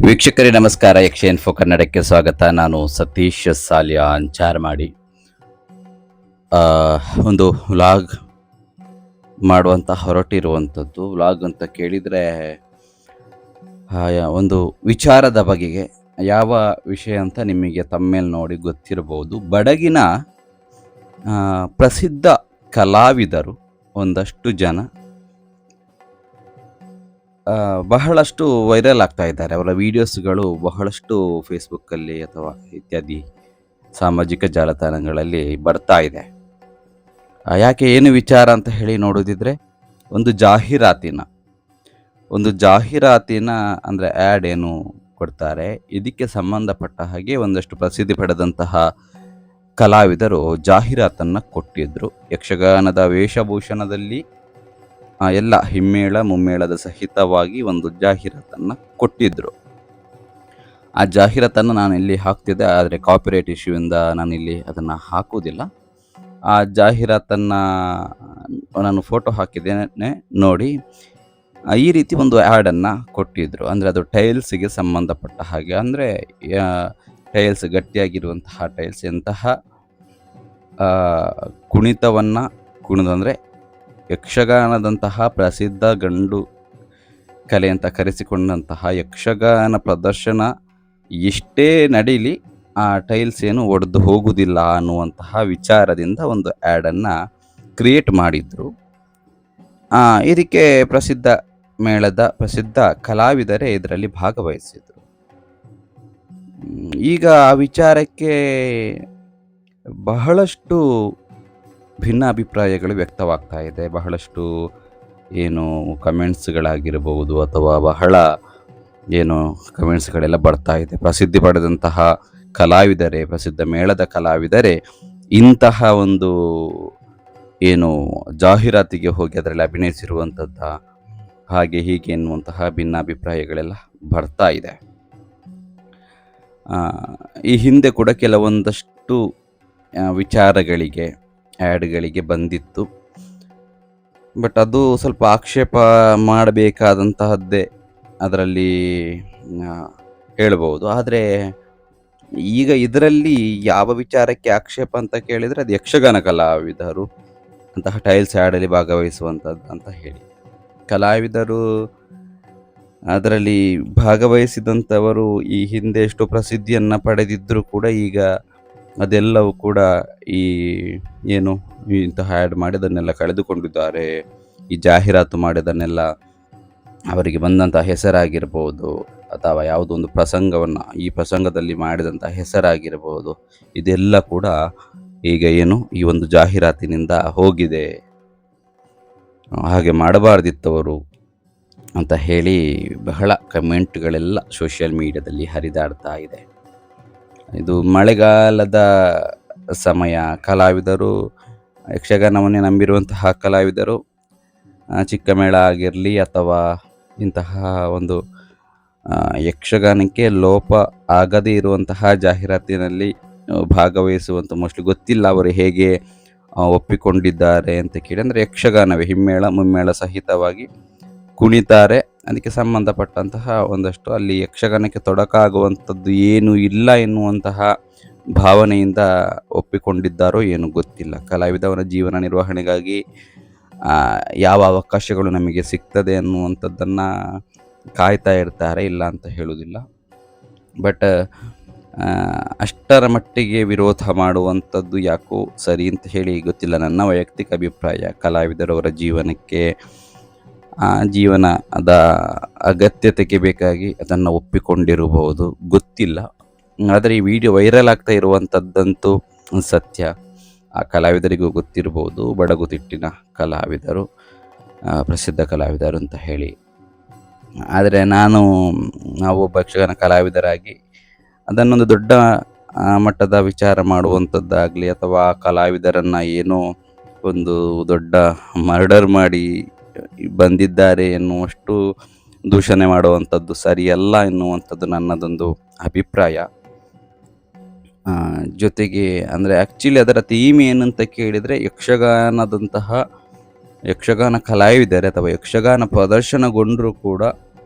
ವೀಕ್ಷಕರೇ ನಮಸ್ಕಾರ. ಯಕ್ಷ ಇನ್ಫೋ ಕನ್ನಡಕ್ಕೆ ಸ್ವಾಗತ. ನಾನು ಸತೀಶ್ ಸಾಲ್ಯಾನ್ ಚಾರ್ಮಾಡಿ. ಒಂದು ವ್ಲಾಗ್ ಮಾಡುವಂಥ ಹೊರಟಿರುವಂಥದ್ದು. ವ್ಲಾಗ್ ಅಂತ ಕೇಳಿದರೆ ಒಂದು ವಿಚಾರದ ಬಗೆಗೆ. ಯಾವ ವಿಷಯ ಅಂತ ನಿಮಗೆ ತಮ್ಮೇಲೆ ನೋಡಿ ಗೊತ್ತಿರಬಹುದು. ಬಡಗಿನ ಪ್ರಸಿದ್ಧ ಕಲಾವಿದರು ಒಂದಷ್ಟು ಜನ ಬಹಳಷ್ಟು ವೈರಲ್ ಆಗ್ತಾ ಇದ್ದಾರೆ. ಅವರ ವಿಡಿಯೋಸ್ಗಳು ಬಹಳಷ್ಟು ಫೇಸ್ಬುಕ್ಕಲ್ಲಿ ಅಥವಾ ಇತ್ಯಾದಿ ಸಾಮಾಜಿಕ ಜಾಲತಾಣಗಳಲ್ಲಿ ಬರ್ತಾ ಇದೆ. ಯಾಕೆ, ಏನು ವಿಚಾರ ಅಂತ ಹೇಳಿ ನೋಡೋದಿದ್ರೆ, ಒಂದು ಜಾಹೀರಾತಿನ ಅಂದರೆ ಆ್ಯಡ್ ಏನು ಕೊಡ್ತಾರೆ, ಇದಕ್ಕೆ ಸಂಬಂಧಪಟ್ಟ ಹಾಗೆ ಒಂದಷ್ಟು ಪ್ರಸಿದ್ಧಿ ಪಡೆದಂತಹ ಕಲಾವಿದರು ಜಾಹೀರಾತನ್ನು ಕೊಟ್ಟಿದ್ದರು. ಯಕ್ಷಗಾನದ ವೇಷಭೂಷಣದಲ್ಲಿ ಎಲ್ಲ ಹಿಮ್ಮೇಳ ಮುಮ್ಮೇಳದ ಸಹಿತವಾಗಿ ಒಂದು ಜಾಹೀರಾತನ್ನು ಕೊಟ್ಟಿದ್ದರು. ಆ ಜಾಹೀರಾತನ್ನು ನಾನು ಇಲ್ಲಿ ಹಾಕ್ತಿದ್ದೆ, ಆದರೆ ಕಾಪಿರೈಟ್ ಇಶ್ಯೂಯಿಂದ ನಾನಿಲ್ಲಿ ಅದನ್ನು ಹಾಕುವುದಿಲ್ಲ. ಆ ಜಾಹೀರಾತನ್ನು ನಾನು ಫೋಟೋ ಹಾಕಿದ್ದೇನೆ ನೋಡಿ. ಈ ರೀತಿ ಒಂದು ಆ್ಯಡನ್ನು ಕೊಟ್ಟಿದ್ದರು. ಅಂದರೆ ಅದು ಟೈಲ್ಸಿಗೆ ಸಂಬಂಧಪಟ್ಟ ಹಾಗೆ. ಅಂದರೆ ಟೈಲ್ಸ್, ಗಟ್ಟಿಯಾಗಿರುವಂತಹ ಟೈಲ್ಸ್ ಎಂತಹ ಕುಣಿತಂದರೆ ಯಕ್ಷಗಾನದಂತಹ ಪ್ರಸಿದ್ಧ ಗಂಡು ಕಲೆ ಅಂತ ಕರೆಸಿಕೊಂಡಂತಹ ಯಕ್ಷಗಾನ ಪ್ರದರ್ಶನ ಎಷ್ಟೇ ನಡೀಲಿ ಆ ಟೈಲ್ಸ್ ಏನು ಒಡೆದು ಹೋಗುವುದಿಲ್ಲ ಅನ್ನುವಂತಹ ವಿಚಾರದಿಂದ ಒಂದು ಆ್ಯಡನ್ನು ಕ್ರಿಯೇಟ್ ಮಾಡಿದ್ರು. ಇದಕ್ಕೆ ಪ್ರಸಿದ್ಧ ಕಲಾವಿದರೇ ಇದರಲ್ಲಿ ಭಾಗವಹಿಸಿದರು. ಈಗ ಆ ವಿಚಾರಕ್ಕೆ ಬಹಳಷ್ಟು ಭಿನ್ನಾಭಿಪ್ರಾಯಗಳು ವ್ಯಕ್ತವಾಗ್ತಾ ಇದೆ. ಬಹಳಷ್ಟು ಕಮೆಂಟ್ಸ್ಗಳಾಗಿರ್ಬೋದು ಅಥವಾ ಬಹಳ ಕಮೆಂಟ್ಸ್ಗಳೆಲ್ಲ ಬರ್ತಾ ಇದೆ. ಪ್ರಸಿದ್ಧಿ ಪಡೆದಂತಹ ಕಲಾವಿದರೇ, ಪ್ರಸಿದ್ಧ ಮೇಳದ ಕಲಾವಿದರೇ ಇಂತಹ ಒಂದು ಜಾಹೀರಾತಿಗೆ ಹೋಗಿ ಅದರಲ್ಲಿ ಅಭಿನಯಿಸಿರುವಂಥದ್ದ, ಹಾಗೆ ಹೀಗೆ ಎನ್ನುವಂತಹ ಭಿನ್ನಾಭಿಪ್ರಾಯಗಳೆಲ್ಲ ಬರ್ತಾ ಇದೆ. ಈ ಹಿಂದೆ ಕೂಡ ಕೆಲವೊಂದಷ್ಟು ವಿಚಾರಗಳಿಗೆ, ಆ್ಯಡ್ಗಳಿಗೆ ಬಂದಿತ್ತು. ಬಟ್ ಅದು ಸ್ವಲ್ಪ ಆಕ್ಷೇಪ ಮಾಡಬೇಕಾದಂತಹದ್ದೇ ಅದರಲ್ಲಿ ಹೇಳ್ಬೋದು. ಆದರೆ ಈಗ ಇದರಲ್ಲಿ ಯಾವ ವಿಚಾರಕ್ಕೆ ಆಕ್ಷೇಪ ಅಂತ ಕೇಳಿದರೆ, ಅದು ಯಕ್ಷಗಾನ ಕಲಾವಿದರು ಅಂತಹ ಟೈಲ್ಸ್ ಆ್ಯಡಲ್ಲಿ ಭಾಗವಹಿಸುವಂಥದ್ದು ಅಂತ ಹೇಳಿ. ಕಲಾವಿದರು ಅದರಲ್ಲಿ ಭಾಗವಹಿಸಿದಂಥವರು ಈ ಹಿಂದೆ ಎಷ್ಟೋ ಪ್ರಸಿದ್ಧಿಯನ್ನು ಪಡೆದಿದ್ದರೂ ಕೂಡ ಈಗ ಅದೆಲ್ಲವೂ ಕೂಡ ಇಂತಹ ಆ್ಯಡ್ ಮಾಡಿದನ್ನೆಲ್ಲ ಕಳೆದುಕೊಂಡಿದ್ದಾರೆ. ಈ ಜಾಹೀರಾತು ಮಾಡಿದನ್ನೆಲ್ಲ, ಅವರಿಗೆ ಬಂದಂಥ ಹೆಸರಾಗಿರ್ಬೋದು ಅಥವಾ ಯಾವುದೋ ಒಂದು ಈ ಪ್ರಸಂಗದಲ್ಲಿ ಮಾಡಿದಂಥ ಹೆಸರಾಗಿರ್ಬೋದು, ಇದೆಲ್ಲ ಕೂಡ ಈಗ ಈ ಒಂದು ಜಾಹೀರಾತಿನಿಂದ ಹೋಗಿದೆ. ಹಾಗೆ ಮಾಡಬಾರ್ದಿತ್ತವರು ಅಂತ ಹೇಳಿ ಬಹಳ ಕಮೆಂಟ್ಗಳೆಲ್ಲ ಸೋಷಿಯಲ್ ಮೀಡಿಯಾದಲ್ಲಿ ಹರಿದಾಡ್ತಾ ಇದೆ. ಇದು ಮಳೆಗಾಲದ ಸಮಯ. ಕಲಾವಿದರು, ಯಕ್ಷಗಾನವನ್ನೇ ನಂಬಿರುವಂತಹ ಕಲಾವಿದರು ಚಿಕ್ಕ ಮೇಳ ಆಗಿರಲಿ ಅಥವಾ ಇಂತಹ ಒಂದು ಯಕ್ಷಗಾನಕ್ಕೆ ಲೋಪ ಆಗದೇ ಇರುವಂತಹ ಜಾಹೀರಾತಿನಲ್ಲಿ ಭಾಗವಹಿಸುವಂಥ, ಮೋಸ್ಟ್ಲಿ ಗೊತ್ತಿಲ್ಲ ಅವರು ಹೇಗೆ ಒಪ್ಪಿಕೊಂಡಿದ್ದಾರೆ ಅಂತ ಕೇಳಿ. ಅಂದರೆ ಯಕ್ಷಗಾನವೇ ಹಿಮ್ಮೇಳ ಮುಮ್ಮೇಳ ಸಹಿತವಾಗಿ ಕುಣಿತಾರೆ. ಅದಕ್ಕೆ ಸಂಬಂಧಪಟ್ಟಂತಹ ಒಂದಷ್ಟು ಅಲ್ಲಿ ಯಕ್ಷಗಾನಕ್ಕೆ ತೊಡಕಾಗುವಂಥದ್ದು ಏನೂ ಇಲ್ಲ ಎನ್ನುವಂತಹ ಭಾವನೆಯಿಂದ ಒಪ್ಪಿಕೊಂಡಿದ್ದಾರೋ ಏನು ಗೊತ್ತಿಲ್ಲ. ಕಲಾವಿದವನ ಜೀವನ ನಿರ್ವಹಣೆಗಾಗಿ ಯಾವ ಅವಕಾಶಗಳು ನಮಗೆ ಸಿಗ್ತದೆ ಅನ್ನುವಂಥದ್ದನ್ನು ಕಾಯ್ತಾ ಇರ್ತಾರೆ, ಇಲ್ಲ ಅಂತ ಹೇಳುವುದಿಲ್ಲ. ಬಟ್ ಅಷ್ಟರ ಮಟ್ಟಿಗೆ ವಿರೋಧ ಮಾಡುವಂಥದ್ದು ಯಾಕೋ ಸರಿ ಅಂತ ಹೇಳಿ ಗೊತ್ತಿಲ್ಲ. ನನ್ನ ವೈಯಕ್ತಿಕ ಅಭಿಪ್ರಾಯ. ಕಲಾವಿದರವರ ಜೀವನದ ಅಗತ್ಯತೆಗೆ ಬೇಕಾಗಿ ಅದನ್ನು ಒಪ್ಪಿಕೊಂಡಿರಬಹುದು, ಗೊತ್ತಿಲ್ಲ. ಆದರೆ ಈ ವಿಡಿಯೋ ವೈರಲ್ ಆಗ್ತಾ ಇರುವಂಥದ್ದಂತೂ ಸತ್ಯ. ಆ ಕಲಾವಿದರಿಗೂ ಗೊತ್ತಿರಬಹುದು, ಬಡಗುತಿಟ್ಟಿನ ಕಲಾವಿದರು, ಪ್ರಸಿದ್ಧ ಕಲಾವಿದರು ಅಂತ ಹೇಳಿ. ಆದರೆ ನಾವು ಒಬ್ಬ ಯಕ್ಷಗಾನ ಕಲಾವಿದರಾಗಿ ಅದನ್ನೊಂದು ದೊಡ್ಡ ಮಟ್ಟದ ವಿಚಾರ ಮಾಡುವಂಥದ್ದಾಗಲಿ ಅಥವಾ ಕಲಾವಿದರನ್ನು ಒಂದು ದೊಡ್ಡ ಮರ್ಡರ್ ಮಾಡಿ ಬಂದಿದ್ದಾರೆ ಎನ್ನುವಷ್ಟು ದೂಷಣೆ ಮಾಡುವಂಥದ್ದು ಸರಿಯಲ್ಲ ಎನ್ನುವಂಥದ್ದು ನನ್ನದೊಂದು ಅಭಿಪ್ರಾಯ. ಜೊತೆಗೆ ಅಂದರೆ ಆ್ಯಕ್ಚುಲಿ ಅದರ ಥೀಮ್ ಏನಂತ ಕೇಳಿದರೆ, ಯಕ್ಷಗಾನ ಕಲಾವಿದರೆ ಅಥವಾ ಯಕ್ಷಗಾನ ಪ್ರದರ್ಶನಗೊಂಡರೂ ಕೂಡ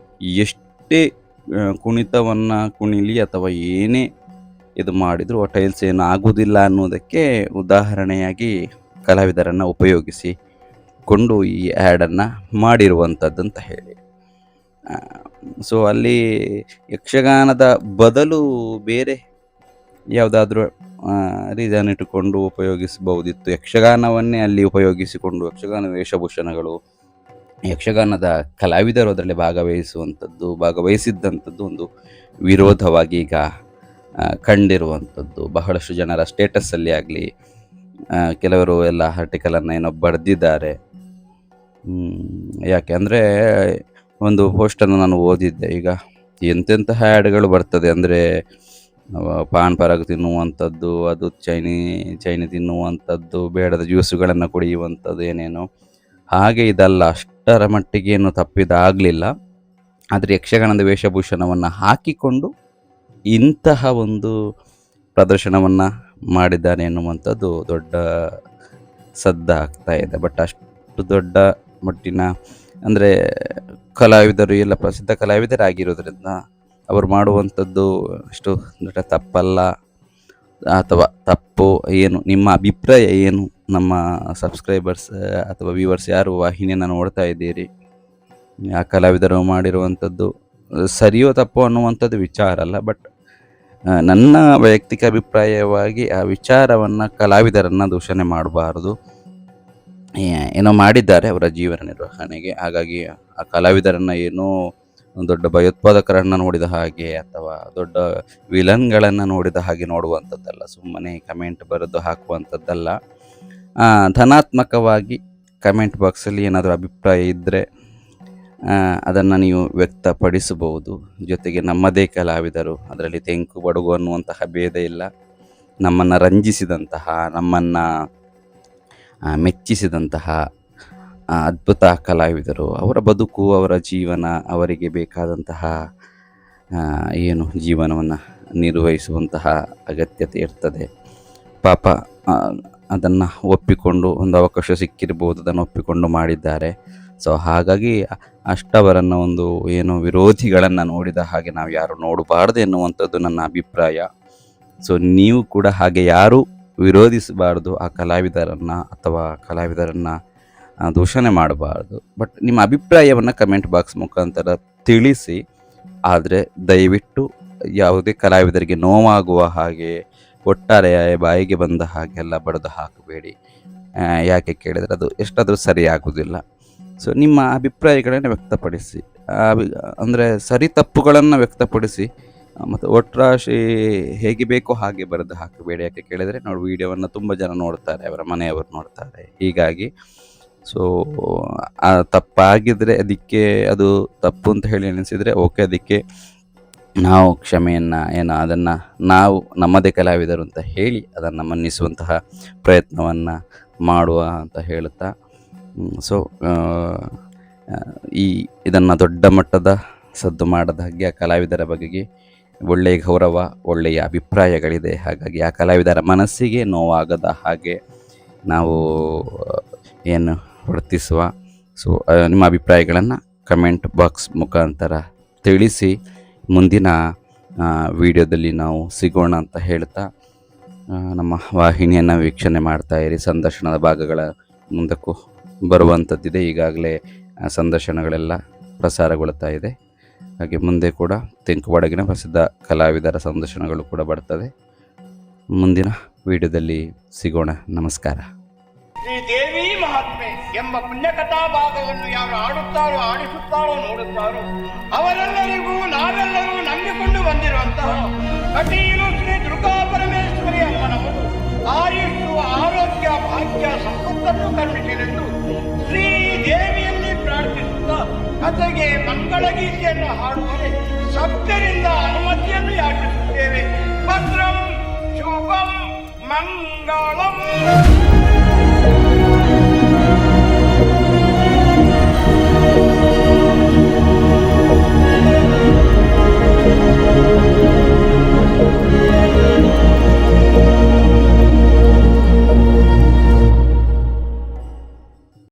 ಎಷ್ಟೇ ಕುಣಿತವನ್ನು ಕುಣಿಲಿ ಅಥವಾ ಏನೇ ಇದು ಮಾಡಿದರೂ ಟೈಲ್ಸ್ ಏನು ಆಗುವುದಿಲ್ಲ ಅನ್ನೋದಕ್ಕೆ ಉದಾಹರಣೆಯಾಗಿ ಕಲಾವಿದರನ್ನು ಉಪಯೋಗಿಸಿಕೊಂಡು ಈ ಆ್ಯಡನ್ನು ಮಾಡಿರುವಂಥದ್ದಂತ ಹೇಳಿ. ಸೊ ಅಲ್ಲಿ ಯಕ್ಷಗಾನದ ಬದಲು ಬೇರೆ ಯಾವುದಾದ್ರೂ ರೀಸನ್ ಇಟ್ಟುಕೊಂಡು ಉಪಯೋಗಿಸಬಹುದಿತ್ತು. ಯಕ್ಷಗಾನವನ್ನೇ ಅಲ್ಲಿ ಉಪಯೋಗಿಸಿಕೊಂಡು ಯಕ್ಷಗಾನ ವೇಷಭೂಷಣಗಳು, ಯಕ್ಷಗಾನದ ಕಲಾವಿದರು ಅದರಲ್ಲಿ ಭಾಗವಹಿಸಿದ್ದಂಥದ್ದು ಒಂದು ವಿರೋಧವಾಗಿ ಈಗ ಕಂಡಿರುವಂಥದ್ದು. ಬಹಳಷ್ಟು ಜನರ ಸ್ಟೇಟಸ್ಸಲ್ಲಿ ಆಗಲಿ, ಕೆಲವರು ಎಲ್ಲ ಆರ್ಟಿಕಲನ್ನು ಏನೋ ಬರೆದಿದ್ದಾರೆ. ಯಾಕೆ ಅಂದರೆ ಒಂದು ಪೋಸ್ಟನ್ನು ನಾನು ಓದಿದ್ದೆ. ಈಗ ಎಂತೆಂತಹ ಆ್ಯಡ್ಗಳು ಬರ್ತದೆ ಅಂದರೆ ಪಾನ್ ಪರಾಗ್ ತಿನ್ನುವಂಥದ್ದು, ಅದು ಚೈನಿ ತಿನ್ನುವಂಥದ್ದು, ಬೇಡದ ಜ್ಯೂಸುಗಳನ್ನು ಕುಡಿಯುವಂಥದ್ದು, ಏನೇನೋ. ಹಾಗೆ ಇದಲ್ಲ, ಅಷ್ಟರ ಮಟ್ಟಿಗೆ ಏನು ತಪ್ಪಿದಾಗಲಿಲ್ಲ. ಆದರೆ ಯಕ್ಷಗಾನದ ವೇಷಭೂಷಣವನ್ನು ಹಾಕಿಕೊಂಡು ಇಂತಹ ಒಂದು ಪ್ರದರ್ಶನವನ್ನು ಮಾಡಿದ್ದಾನೆ ಎನ್ನುವಂಥದ್ದು ದೊಡ್ಡ ಸದ್ದಾಗ್ತಾ ಇದೆ. ಬಟ್ ಅಷ್ಟು ದೊಡ್ಡ ಮಟ್ಟಿನ ಅಂದರೆ ಕಲಾವಿದರು ಎಲ್ಲ ಪ್ರಸಿದ್ಧ ಕಲಾವಿದರಾಗಿರೋದ್ರಿಂದ ಅವರು ಮಾಡುವಂಥದ್ದು ಅಷ್ಟು ದೊಡ್ಡ ತಪ್ಪಲ್ಲ, ಅಥವಾ ತಪ್ಪು ಏನು? ನಿಮ್ಮ ಅಭಿಪ್ರಾಯ ಏನು? ನಮ್ಮ ಸಬ್ಸ್ಕ್ರೈಬರ್ಸ್ ಅಥವಾ ವ್ಯೂವರ್ಸ್ ಯಾರು ವಾಹಿನಿಯನ್ನು ನೋಡ್ತಾ ಇದ್ದೀರಿ, ಆ ಕಲಾವಿದರು ಮಾಡಿರುವಂಥದ್ದು ಸರಿಯೋ ತಪ್ಪೋ ಅನ್ನುವಂಥದ್ದು ವಿಚಾರ ಅಲ್ಲ. ಬಟ್ ನನ್ನ ವೈಯಕ್ತಿಕ ಅಭಿಪ್ರಾಯವಾಗಿ ಆ ವಿಚಾರವನ್ನು, ಕಲಾವಿದರನ್ನು ದೂಷಣೆ ಮಾಡಬಾರ್ದು. ಏನೋ ಮಾಡಿದ್ದಾರೆ ಅವರ ಜೀವನ ನಿರ್ವಹಣೆಗೆ, ಹಾಗಾಗಿ ಆ ಕಲಾವಿದರನ್ನು ಏನೋ ದೊಡ್ಡ ಭಯೋತ್ಪಾದಕರನ್ನು ನೋಡಿದ ಹಾಗೆ ಅಥವಾ ದೊಡ್ಡ ವಿಲನ್ಗಳನ್ನು ನೋಡಿದ ಹಾಗೆ ನೋಡುವಂಥದ್ದಲ್ಲ, ಸುಮ್ಮನೆ ಕಮೆಂಟ್ ಬರೆದು ಹಾಕುವಂಥದ್ದಲ್ಲ. ಧನಾತ್ಮಕವಾಗಿ ಕಮೆಂಟ್ ಬಾಕ್ಸಲ್ಲಿ ಏನಾದರೂ ಅಭಿಪ್ರಾಯ ಇದ್ದರೆ ಅದನ್ನು ನೀವು ವ್ಯಕ್ತಪಡಿಸಬಹುದು. ಜೊತೆಗೆ ನಮ್ಮದೇ ಕಲಾವಿದರು, ಅದರಲ್ಲಿ ತೆಂಕು ಬಡಗು ಅನ್ನುವಂತಹ ಭೇದ ಇಲ್ಲ. ನಮ್ಮನ್ನು ರಂಜಿಸಿದಂತಹ, ನಮ್ಮನ್ನು ಮೆಚ್ಚಿಸಿದಂತಹ ಅದ್ಭುತ ಕಲಾವಿದರು, ಅವರ ಬದುಕು, ಅವರ ಜೀವನ, ಅವರಿಗೆ ಬೇಕಾದಂತಹ ಏನು ಜೀವನವನ್ನು ನಿರ್ವಹಿಸುವಂತಹ ಅಗತ್ಯತೆ ಇರ್ತದೆ. ಪಾಪ ಅದನ್ನು ಒಪ್ಪಿಕೊಂಡು, ಒಂದು ಅವಕಾಶ ಸಿಕ್ಕಿರ್ಬೋದು, ಅದನ್ನು ಒಪ್ಪಿಕೊಂಡು ಮಾಡಿದ್ದಾರೆ. ಸೊ ಹಾಗಾಗಿ ಅಷ್ಟವರನ್ನು ಒಂದು ಏನು ವಿರೋಧಿಗಳನ್ನು ನೋಡಿದ ಹಾಗೆ ನಾವು ಯಾರು ನೋಡಬಾರ್ದು ಎನ್ನುವಂಥದ್ದು ನನ್ನ ಅಭಿಪ್ರಾಯ. ಸೊ ನೀವು ಕೂಡ ಹಾಗೆ ಯಾರೂ ವಿರೋಧಿಸಬಾರ್ದು ಆ ಕಲಾವಿದರನ್ನು, ಅಥವಾ ಕಲಾವಿದರನ್ನು ದೂಷಣೆ ಮಾಡಬಾರ್ದು. ಬಟ್ ನಿಮ್ಮ ಅಭಿಪ್ರಾಯವನ್ನು ಕಮೆಂಟ್ ಬಾಕ್ಸ್ ಮುಖಾಂತರ ತಿಳಿಸಿ. ಆದರೆ ದಯವಿಟ್ಟು ಯಾವುದೇ ಕಲಾವಿದರಿಗೆ ನೋವಾಗುವ ಹಾಗೆ, ಒಟ್ಟಾರೆ ಬಾಯಿಗೆ ಬಂದ ಹಾಗೆಲ್ಲ ಬಡಿದು ಹಾಕಬೇಡಿ. ಯಾಕೆ ಕೇಳಿದರೆ ಅದು ಎಷ್ಟಾದರೂ ಸರಿಯಾಗುವುದಿಲ್ಲ. ಸೊ ನಿಮ್ಮ ಅಭಿಪ್ರಾಯಗಳನ್ನು ವ್ಯಕ್ತಪಡಿಸಿ, ಅಂದರೆ ಸರಿ ತಪ್ಪುಗಳನ್ನು ವ್ಯಕ್ತಪಡಿಸಿ, ಮತ್ತು ಒಟ್ರಾಶಿ ಹೇಗೆ ಬೇಕೋ ಹಾಗೆ ಬರೆದು ಹಾಕಬೇಡಿ. ಯಾಕೆ ಕೇಳಿದರೆ ನೋಡಿ, ವಿಡಿಯೋವನ್ನು ತುಂಬ ಜನ ನೋಡ್ತಾರೆ, ಅವರ ಮನೆಯವರು ನೋಡ್ತಾರೆ. ಹೀಗಾಗಿ ಸೊ ತಪ್ಪಾಗಿದ್ದರೆ ಅದಕ್ಕೆ, ಅದು ತಪ್ಪು ಅಂತ ಹೇಳಿ ಅನಿಸಿದರೆ ಓಕೆ, ಅದಕ್ಕೆ ನಾವು ಕ್ಷಮೆಯನ್ನು ಅದನ್ನು ನಾವು ನಮ್ಮದೇ ಕಲಾವಿದರು ಅಂತ ಹೇಳಿ ಅದನ್ನು ಮನ್ನಿಸುವಂತಹ ಪ್ರಯತ್ನವನ್ನು ಮಾಡುವ ಅಂತ ಹೇಳುತ್ತಾ, ಸೊ ಇದನ್ನು ದೊಡ್ಡ ಮಟ್ಟದ ಸದ್ದು ಮಾಡದ ಹಾಗೆ ಆ ಕಲಾವಿದರ ಬಗೆಗೆ ಒಳ್ಳೆಯ ಗೌರವ, ಒಳ್ಳೆಯ ಅಭಿಪ್ರಾಯಗಳಿದೆ. ಹಾಗಾಗಿ ಆ ಕಲಾವಿದರ ಮನಸ್ಸಿಗೆ ನೋವಾಗದ ಹಾಗೆ ನಾವು ಏನು ವರ್ತಿಸುವ. ಸೊ ನಿಮ್ಮ ಅಭಿಪ್ರಾಯಗಳನ್ನು ಕಮೆಂಟ್ ಬಾಕ್ಸ್ ಮುಖಾಂತರ ತಿಳಿಸಿ. ಮುಂದಿನ ವಿಡಿಯೋದಲ್ಲಿ ನಾವು ಸಿಗೋಣ ಅಂತ ಹೇಳ್ತಾ, ನಮ್ಮ ವಾಹಿನಿಯನ್ನು ವೀಕ್ಷಣೆ ಮಾಡ್ತಾಯಿರಿ. ಸಂದರ್ಶನದ ಭಾಗಗಳ ಮುಂದಕ್ಕೂ ಬರುವಂಥದ್ದಿದೆ. ಈಗಾಗಲೇ ಸಂದರ್ಶನಗಳೆಲ್ಲ ಪ್ರಸಾರಗೊಳ್ತಾ ಇದೆ. ಹಾಗೆ ಮುಂದೆ ಕೂಡ ತೆಂಕುಬಡಗಿನ ಪ್ರಸಿದ್ಧ ಕಲಾವಿದರ ಸಂದರ್ಶನಗಳು ಕೂಡ ಬರ್ತದೆ. ಮುಂದಿನ ವಿಡಿಯೋದಲ್ಲಿ ಸಿಗೋಣ. ನಮಸ್ಕಾರ. ಶ್ರೀ ದೇವಿ ಮಹಾತ್ಮೆ ಎಂಬ ಪುಣ್ಯಕಥಾ ಭಾಗವನ್ನು ಯಾರು ಆಡುತ್ತಾರೋ, ಆಡಿಸುತ್ತಾರೋ, ನೋಡುತ್ತಾರೋ ಅವರೆಲ್ಲರಿಗೂ ನಾವೆಲ್ಲರೂ ನಂಬಿಕೊಂಡು ಬಂದಿರುವಂತಹ ಕಟೀಲು ಶ್ರೀ ದುರ್ಗಾ ಪರಮೇಶ್ವರಿ ಅಮ್ಮನವರು ಆಯುಷು, ಆರೋಗ್ಯ, ಭಾಗ್ಯ, ಸಂಪತ್ತನ್ನು ಕರುಣಿಸಿರೆಂದು ಶ್ರೀ ದೇವಿಯಲ್ಲಿ ಪ್ರಾರ್ಥಿಸುತ್ತಾ ಕಥೆಗೆ ಮಂಗಳಗೀತೆಯನ್ನು ಹಾಡುವರೆ ಸಭ್ಯರಿಂದ ಅನುಮತಿಯನ್ನು ಯಾಚಿಸುತ್ತೇವೆ. ಭದ್ರಂ ಶುಭಂ ಮಂಗಳಂ.